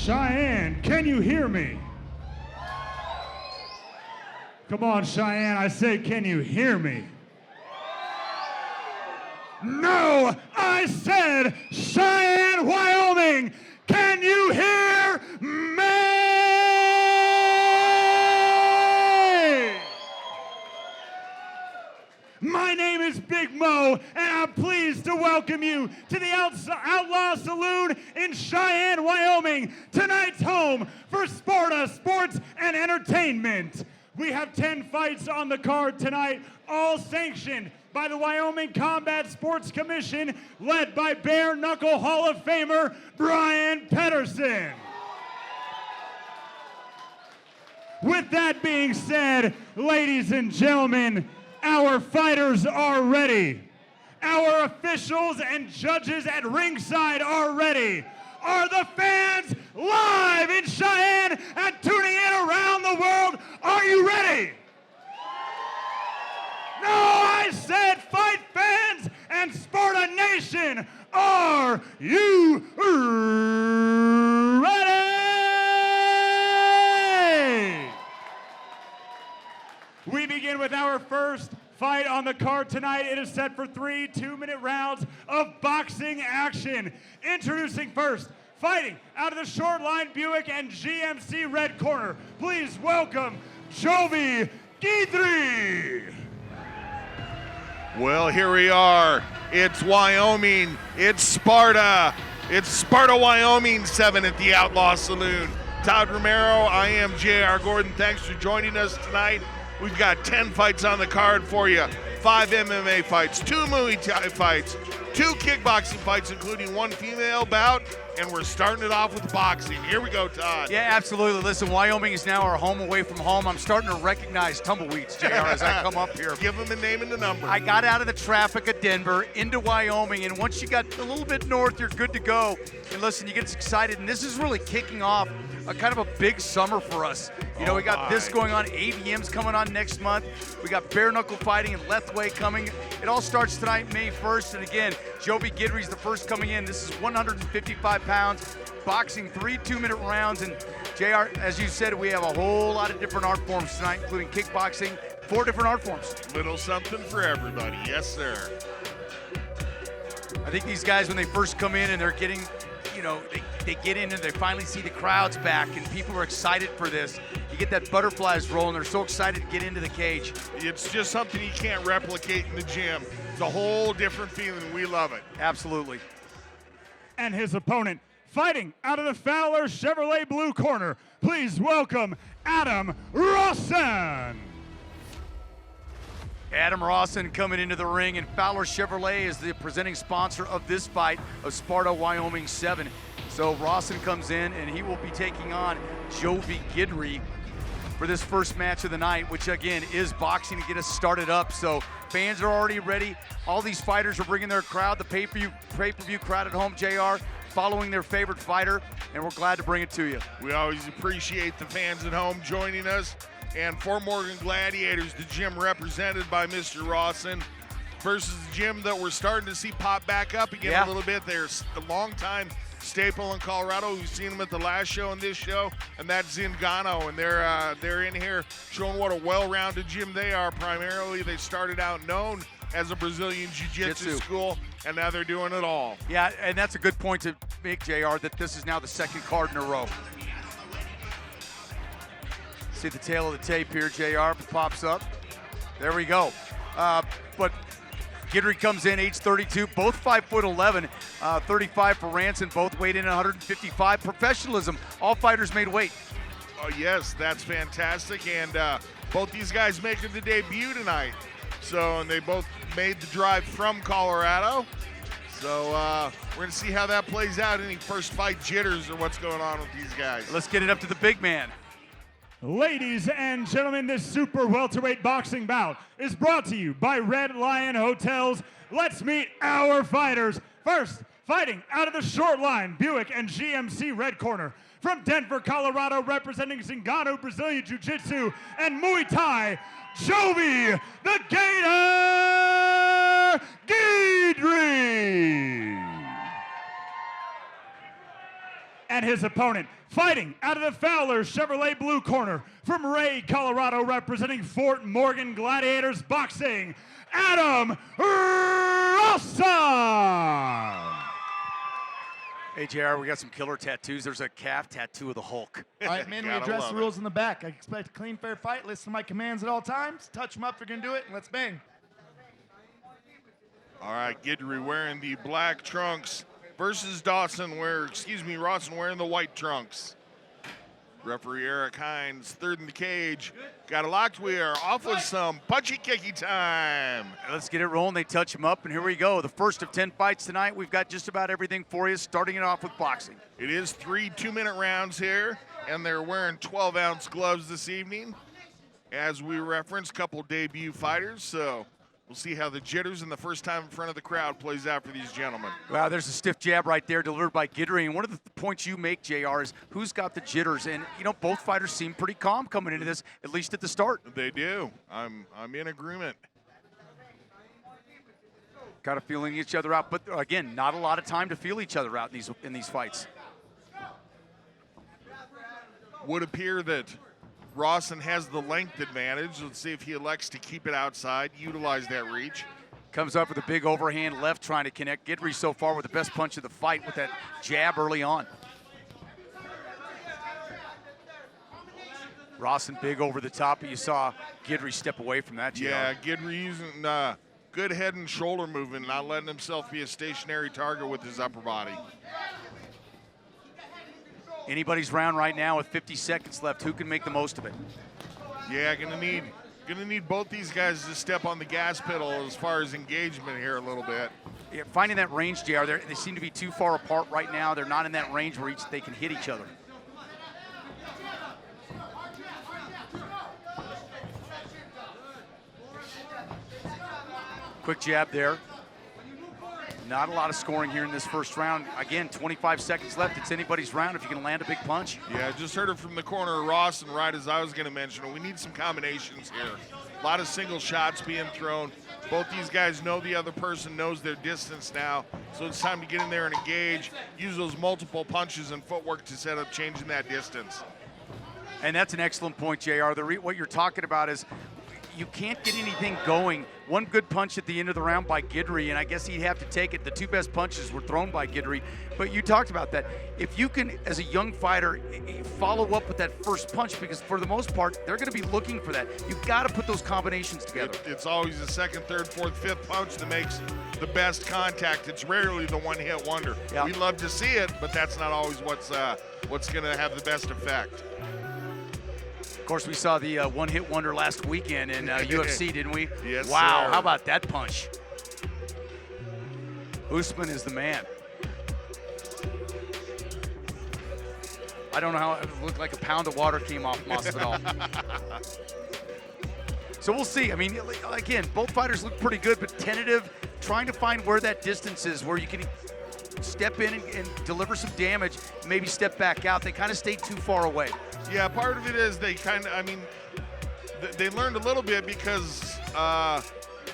Cheyenne, can you hear me? Come on, Cheyenne, I say, can you hear me? No, I said, Cheyenne, Wyoming, can you hear me? My name is Big Mo, and I'm pleased to welcome you to the Outlaw Saloon in Cheyenne, Wyoming, tonight's home for Sparta Sports and Entertainment. We have 10 fights on the card tonight, all sanctioned by the Wyoming Combat Sports Commission, led by Bare Knuckle Hall of Famer Brian Pedersen. With that being said, ladies and gentlemen, our fighters are ready. Our officials and judges at ringside are ready. Are the fans live in Cheyenne and tuning in around the world? Are you ready? No, I said fight fans and Sparta Nation. Are you ready? We begin with our first fight on the card tonight. It is set for 3 2-minute rounds of boxing action. Introducing first, fighting out of the short line Buick and GMC red corner. Please welcome Jovi Guidry. Well, here we are. It's Wyoming. It's Sparta. It's Sparta WY7 at the Outlaw Saloon. Todd Romero, I am J.R. Gordon. Thanks for joining us tonight. We've got 10 fights on the card for you. 5 MMA fights, 2 Muay Thai fights, 2 kickboxing fights, including 1 female bout, and we're starting it off with boxing. Here we go, Todd. Yeah, absolutely. Listen, Wyoming is now our home away from home. I'm starting to recognize tumbleweeds, JR, as I come up here. Give them a name and a number. I got out of the traffic of Denver into Wyoming, and once you got a little bit north, you're good to go. And listen, you get excited, and this is really kicking off a kind of a big summer for us. You know, we got this going on, AVM's coming on next month. We got bare knuckle fighting and Lethway coming. It all starts tonight, May 1st. And again, Jovi Guidry's the first coming in. This is 155 pounds, boxing 3 2-minute rounds. And JR, as you said, we have a whole lot of different art forms tonight, including kickboxing, 4 different art forms. Little something for everybody, yes sir. I think these guys, when they first come in and they're getting, you know, they get in and they finally see the crowds back and people are excited for this. You get that butterflies rolling, they're so excited to get into the cage. It's just something you can't replicate in the gym. It's a whole different feeling. We love it. Absolutely. And his opponent, fighting out of the Fowler Chevrolet blue corner, please welcome Adam Rawson. Adam Rawson coming into the ring, and Fowler Chevrolet is the presenting sponsor of this fight of Sparta WY7. So Rawson comes in, and he will be taking on Jovi Guidry for this first match of the night, which again is boxing to get us started up. So fans are already ready. All these fighters are bringing their crowd, the pay-per-view crowd at home, JR, following their favorite fighter, and we're glad to bring it to you. We always appreciate the fans at home joining us. And for Morgan Gladiators, the gym represented by Mr. Rawson, versus the gym that we're starting to see pop back up again a little bit. They're a long-time staple in Colorado. We've seen them at the last show and this show, and that's Zingano. And they're in here showing what a well-rounded gym they are. Primarily, they started out known as a Brazilian Jiu-Jitsu school, and now they're doing it all. Yeah, and that's a good point to make, JR, that this is now the second card in a row. See the tail of the tape here, JR, pops up. There we go. But Guidry comes in, age 32, both 5'11", 35 for Rawson, both weighed in at 155. Professionalism, all fighters made weight. Oh, yes, that's fantastic. And both these guys making the debut tonight. So, and they both made the drive from Colorado. So we're going to see how that plays out. Any first fight jitters or what's going on with these guys. Let's get it up to the big man. Ladies and gentlemen, this super welterweight boxing bout is brought to you by Red Lion Hotels. Let's meet our fighters. First, fighting out of the short line, Buick and GMC red corner. From Denver, Colorado, representing Zingano Brazilian Jiu-Jitsu and Muay Thai, Jovi the Gator Guidry. And his opponent, fighting out of the Fowler Chevrolet blue corner, from Ray, Colorado, representing Fort Morgan Gladiators Boxing, Adam Rawson. Hey, JR, we got some killer tattoos. There's a calf tattoo of the Hulk. All right, man, we address the rules in the back. I expect a clean, fair fight. Listen to my commands at all times. Touch them up if you're going to do it, and let's bang. All right, Guidry wearing the black trunks versus Rawson wearing the white trunks. Referee Eric Hines, third in the cage. Got it locked. We are off with some punchy kicky time. Let's get it rolling. They touch him up, and here we go. The first of 10 fights tonight. We've got just about everything for you, starting it off with boxing. It is 3 2-minute rounds here, and they're wearing 12-ounce gloves this evening. As we referenced, couple debut fighters, so we'll see how the jitters and the first time in front of the crowd plays out for these gentlemen. Wow, there's a stiff jab right there delivered by Guidry. And one of the points you make, JR, is who's got the jitters. And, you know, both fighters seem pretty calm coming into this, at least at the start. They do. I'm in agreement. Kind of feeling each other out. But, again, not a lot of time to feel each other out in these fights. Would appear that Rawson has the length advantage. Let's see if he elects to keep it outside, utilize that reach. Comes up with a big overhand left trying to connect. Guidry so far with the best punch of the fight with that jab early on. Rawson big over the top, but you saw Guidry step away from that jab. Yeah, Guidry using good head and shoulder movement, not letting himself be a stationary target with his upper body. Anybody's round right now with 50 seconds left. Who can make the most of it? Yeah, gonna need both these guys to step on the gas pedal as far as engagement here a little bit. Yeah, finding that range, JR, they seem to be too far apart right now. They're not in that range where they can hit each other. Quick jab there. Not a lot of scoring here in this first round. Again, 25 seconds left. It's anybody's round if you can land a big punch. Yeah, just heard it from the corner of Rawson, right as I was going to mention. We need some combinations here. A lot of single shots being thrown. Both these guys know the other person knows their distance now, so it's time to get in there and engage, use those multiple punches and footwork to set up changing that distance. And that's an excellent point, JR. What you're talking about is you can't get anything going. One good punch at the end of the round by Guidry, and I guess he'd have to take it. The two best punches were thrown by Guidry, but you talked about that. If you can, as a young fighter, follow up with that first punch, because for the most part, they're going to be looking for that. You've got to put those combinations together. It's always the second, third, fourth, fifth punch that makes the best contact. It's rarely the one-hit wonder. Yeah. We love to see it, but that's not always what's going to have the best effect. Of course, we saw the one-hit wonder last weekend in UFC, didn't we? Yes, wow, sir. How about that punch? Usman is the man. I don't know how it looked like a pound of water came off Masvidal. So we'll see. I mean, again, both fighters look pretty good, but tentative, trying to find where that distance is, where you can step in and deliver some damage, maybe step back out. They kind of stayed too far away. Yeah, part of it is they they learned a little bit because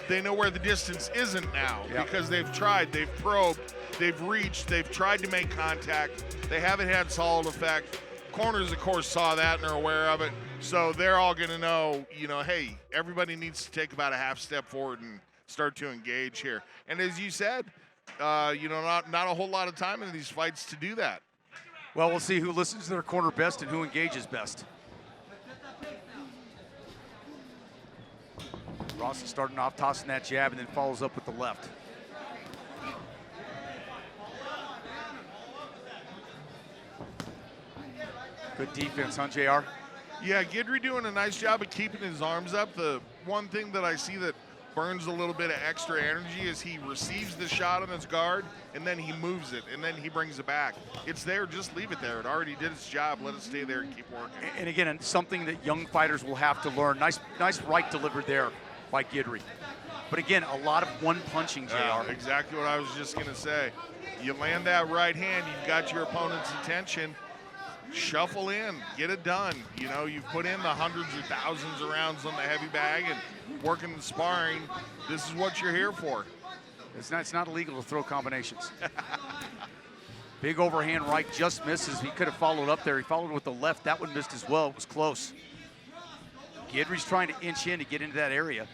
they know where the distance isn't now. Yep. Because they've tried, they've probed, they've reached, they've tried to make contact. They haven't had solid effect. Corners, of course, saw that and are aware of it. So they're all going to know, hey, everybody needs to take about a half step forward and start to engage here. And as you said, not a whole lot of time in these fights to do that. Well, we'll see who listens to their corner best and who engages best. Rawson starting off, tossing that jab, and then follows up with the left. Good defense, huh, JR? Yeah, Guidry doing a nice job of keeping his arms up. The one thing that I see that burns a little bit of extra energy is he receives the shot on his guard, and then he moves it, and then he brings it back. It's there, just leave it there. It already did its job. Let it stay there and keep working. And again, something that young fighters will have to learn. Nice right delivered there by Guidry. But again, a lot of one-punching, JR. Exactly what I was just going to say. You land that right hand, you've got your opponent's attention. Shuffle in, get it done. You've put in the hundreds or thousands of rounds on the heavy bag and working the sparring. This is what you're here for. It's not illegal to throw combinations. Big overhand right, just misses. He could have followed up there. He followed with the left. That one missed as well. It was close. Guidry's trying to inch in to get into that area.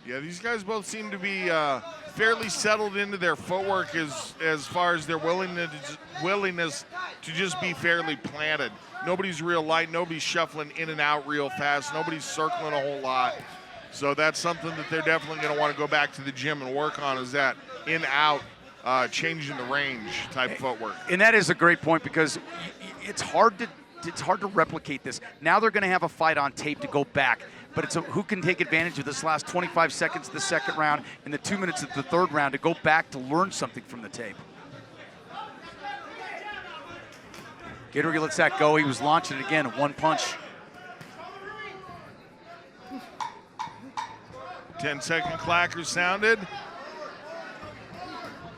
Yeah, these guys both seem to be fairly settled into their footwork as far as their willingness to just be fairly planted. Nobody's real light. Nobody's shuffling in and out real fast. Nobody's circling a whole lot. So that's something that they're definitely going to want to go back to the gym and work on, is that in-out, changing the range type footwork. And that is a great point, because it's hard to replicate this. Now they're going to have a fight on tape to go back, but it's who can take advantage of this last 25 seconds of the second round and the 2 minutes of the third round to go back to learn something from the tape. Guidry lets that go. He was launching it again, one punch. 10-second clacker sounded.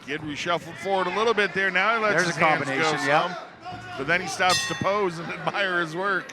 Guidry shuffled forward a little bit there. Now he lets There's his a combination, hands go some, but then he stops to pose and admire his work.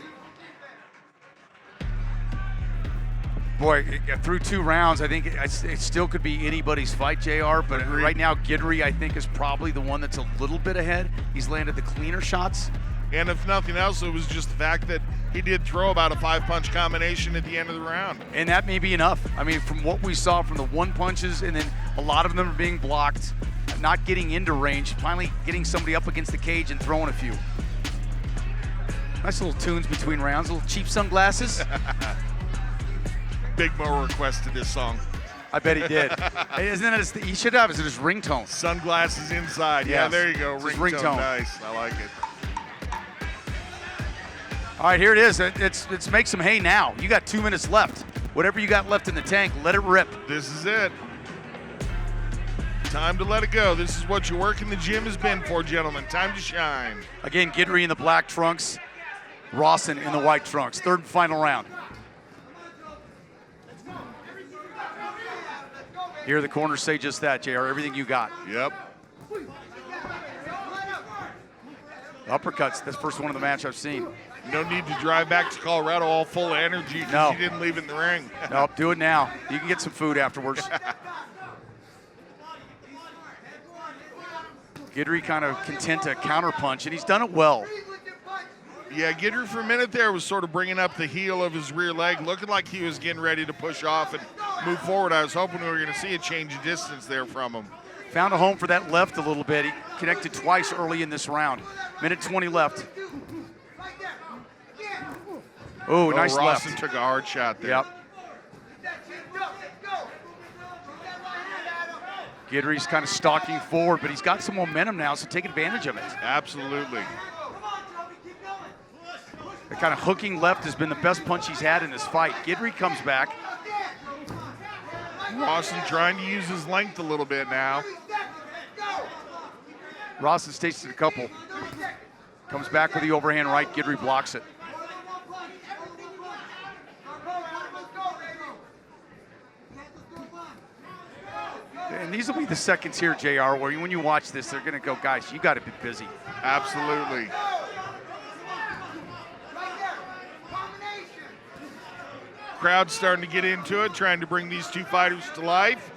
Boy, through 2 rounds, I think it still could be anybody's fight, JR, but Agreed. right now Guidry, I think, is probably the one that's a little bit ahead. He's landed the cleaner shots. And if nothing else, it was just the fact that he did throw about a 5-punch combination at the end of the round. And that may be enough. I mean, from what we saw from the one punches, and then a lot of them are being blocked, not getting into range, finally getting somebody up against the cage and throwing a few. Nice little tunes between rounds, little cheap sunglasses. Big Mo requested this song. I bet he did. Isn't that he should have it as his ringtone. Sunglasses inside. Yeah, Yes. there you go. It's his Ringtone. ringtone. Nice. I like it. All right, here it is. Let's make some hay now. You got 2 minutes left. Whatever you got left in the tank, let it rip. This is it. Time to let it go. This is what your work in the gym has been for, gentlemen. Time to shine. Again, Guidry in the black trunks, Rawson in the white trunks. Third and final round. Here the corners say just that, JR. Everything you got. Yep. Uppercuts. That's the first one of the match I've seen. No need to drive back to Colorado all full of energy because No. you didn't leave in the ring. Nope, do it now. You can get some food afterwards. Guidry kind of content to counterpunch, and he's done it well. Yeah, Guidry for a minute there was sort of bringing up the heel of his rear leg, looking like he was getting ready to push off and move forward. I was hoping we were going to see a change of distance there from him. Found a home for that left a little bit. He connected twice early in this round. Minute 20 left. Oh, nice Rawson left. took a hard shot there. Yep. Guidry's kind of stalking forward, but he's got some momentum now, so take advantage of it. Absolutely. The kind of hooking left has been the best punch he's had in this fight. Guidry comes back. Rawson trying to use his length a little bit now. Rawson's tasted a couple. Comes back with the overhand right. Guidry blocks it. And these will be the seconds here, JR, where when you watch this, they're going to go, guys, you got to be busy. Absolutely. Crowd's starting to get into it, trying to bring these two fighters to life.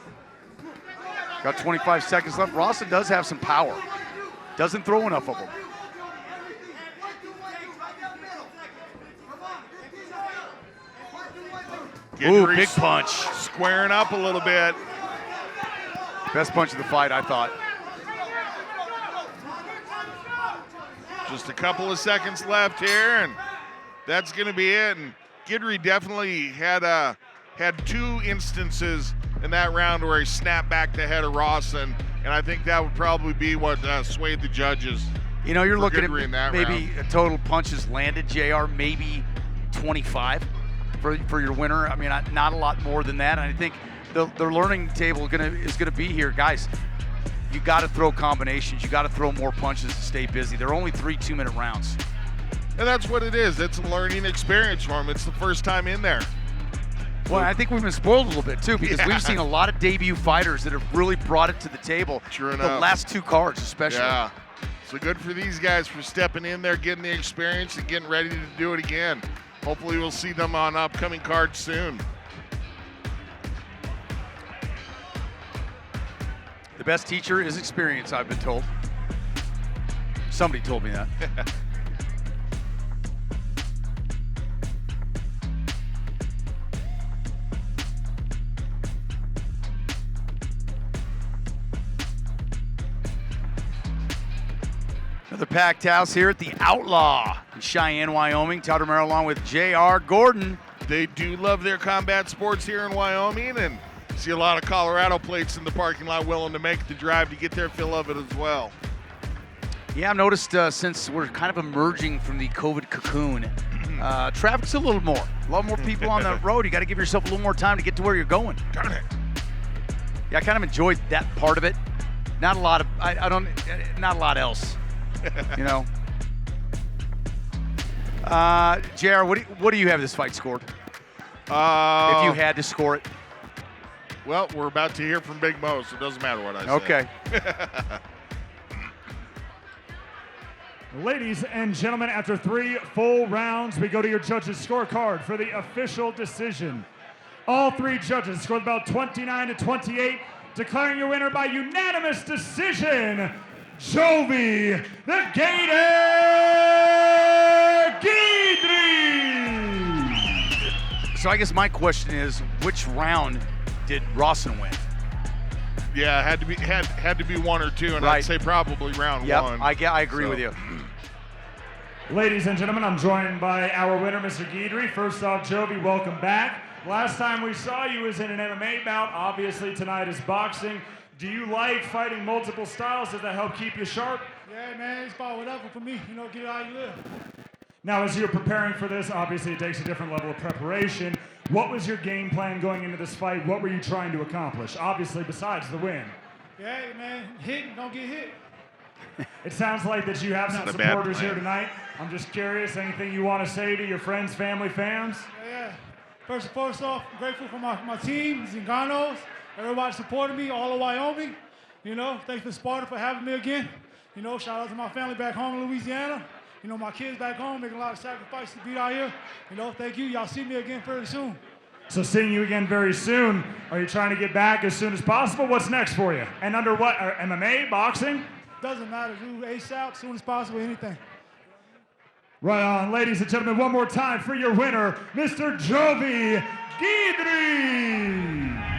Got 25 seconds left. Rawson does have some power. Doesn't throw enough of them. Ooh, big punch. Squaring up a little bit. Best punch of the fight, I thought. Just a couple of seconds left here, and that's going to be it. And Guidry definitely had two instances in that round where he snapped back the head of Rawson, and I think that would probably be what swayed the judges. You know, you're looking Guidry in that at maybe a total punches landed, JR, maybe 25 for your winner. I mean, not a lot more than that. And I think the learning table is gonna be here, guys. You got to throw combinations. You got to throw more punches to stay busy. They're only 3 2-minute rounds. And that's what it is. It's a learning experience for him. It's the first time in there. Well, I think we've been spoiled a little bit too, because we've seen a lot of debut fighters that have really brought it to the table. Sure The enough. last 2 cards, especially. Yeah. So good for these guys for stepping in there, getting the experience, and getting ready to do it again. Hopefully we'll see them on upcoming cards soon. The best teacher is experience, I've been told. Somebody told me that. Another packed house here at the Outlaw in Cheyenne, Wyoming. Todd Romero along with J.R. Gordon. They do love their combat sports here in Wyoming, and see a lot of Colorado plates in the parking lot willing to make the drive to get their fill of it as well. Yeah, I've noticed since we're kind of emerging from the COVID cocoon, traffic's a lot more people on the road. You got to give yourself a little more time to get to where you're going. Darn it. Yeah, I kind of enjoyed that part of it. Not a lot of, not a lot else, you know. JR, what do you have this fight scored? If you had to score it. Well, we're about to hear from Big Mo, so it doesn't matter what I say. Okay. Ladies and gentlemen, after 3 full rounds, we go to your judges' scorecard for the official decision. All 3 judges scored about 29-28, declaring your winner by unanimous decision, Jovi the Guidry. So I guess my question is, which round did Rawson win? Yeah, had to be 1 or 2, and Right. I'd say probably round Yep, 1. I agree with you. Ladies and gentlemen, I'm joined by our winner, Mr. Guidry. First off, Jovi, welcome back. Last time we saw you was in an MMA bout. Obviously, tonight is boxing. Do you like fighting multiple styles? Does that help keep you sharp? Yeah, man, it's about whatever for me. You know, get it how you live. Now, as you're preparing for this, obviously it takes a different level of preparation. What was your game plan going into this fight? What were you trying to accomplish? Obviously, besides the win. Yeah, man, hit and don't get hit. It sounds like that you have some Not a bad supporters plan. here tonight. I'm just curious, anything you want to say to your friends, family, fans? Yeah. First off, I'm grateful for my team, Zinganos, everybody supporting me, all of Wyoming. You know, thanks for Sparta for having me again. You know, shout out to my family back home in Louisiana. You know, my kids back home making a lot of sacrifices to be out here. You know, thank you. Y'all see me again very soon. So seeing you again very soon, are you trying to get back as soon as possible? What's next for you? And under what? MMA, boxing? Doesn't matter, dude. ASAP, as soon as possible, anything. Right on. Ladies and gentlemen, one more time for your winner, Mr. Jovi Guidry.